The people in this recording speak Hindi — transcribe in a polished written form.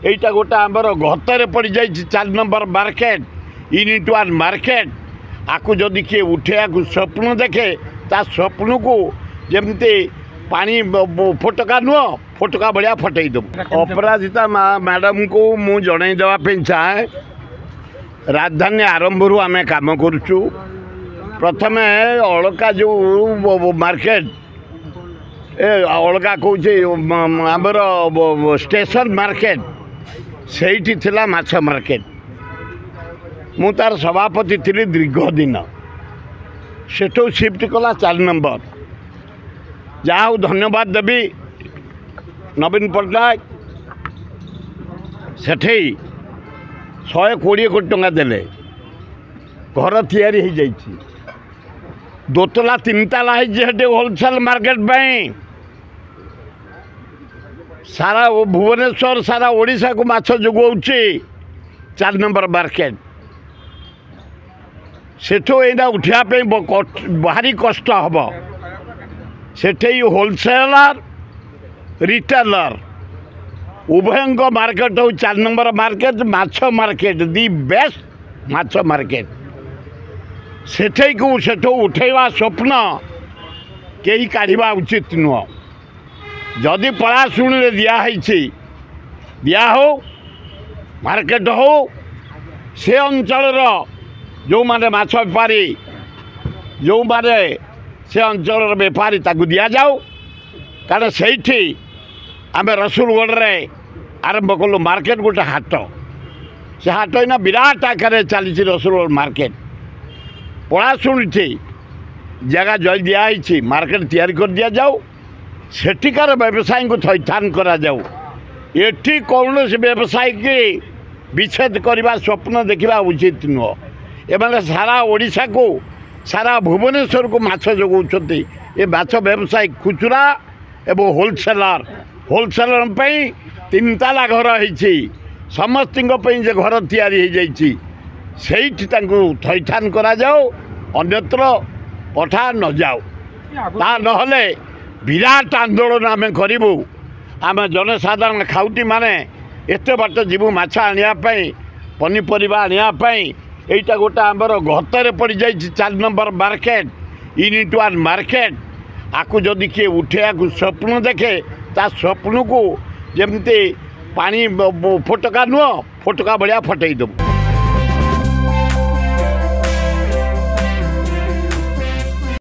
এইটা গোটা आमर गतरे पड़ जाए 4 नंबर मार्केट यूनिट 1 मार्केट आकु जदि किए उठे स्वप्न देखे ता स्वप्न को जमती पानी फोटका नुह फोटका भाया फटई दब। अपराजिता मैडम को मु जन देवाई चाहे राजधानी आरंभ आम कम करुचु प्रथम अलका जो मार्केट अलगा कौन आमर स्टेशन मार्केट से थिला माछ मार्केट मु तार सभापति थी दीर्घ दिन सेठू शिफ्ट कला 4 नंबर जहाँ धन्यवाद देवी नवीन पट्टनायक सेठे 120 कोटी टंका देले घर तैयारी हो जाइए दोतला 3 ताला होलसेल मार्केट सारा भुवनेश्वर सारा ओडिशा को माछ जोगाऊँच 4 नंबर मार्केट सेठू एना उठापी भारी कष्ट हम सेठे होलसेलर रिटेलर उभय मार्केट हो 4 नंबर मार्केट माछ मार्केट दि बेस्ट माछ मार्केट सेठे को सेठू उठेवा स्वप्न कहीं काढ़ा उचित नुह जदि पलाशुणी दिया हो मार्केट हो से अंचल जो माने माछ बेपारी जो माने से अंचल बेपारी ताकू दि जाऊ कारण से आम रसुलगढ़ रे आरंभ कलु मार्केट गोटे हाट से हाट ना विराट आकार चली रसुलगढ़ मार्केट पलाशुणी जगह जल दिखाई मार्केट तैयारी कर दि जाऊ सेठिकार व्यवसायी को थैथान करा जाऊ एठी कौन व्यवसायी की विच्छेद करने स्वप्न देखा उचित नुह एम सारा ओडिशा को सारा भुवनेश्वर को माछ जोगाऊँच ये माछ व्यवसायी खुचुरा एवं होलसेलर होलसेलर 3 ताला घर होती समस्त घर तैयारी हो जाइए थैथान करा जाऊ अन्यत्र पठा न जाऊ ता नहले विराट आंदोलन आम करूँ आम जनसाधारण खाउटी माने एत बाट जीवु माछ आने पनीपरिया आने यहीटा गोटे आमर गतरे पड़ जाए 4 नंबर मार्केट यूनिट 1 मार्केट आकु जदि किए उठे स्वप्न देखे ता स्वप्न को जमती पानी फोटका नुह फोटका भाया फटई दब।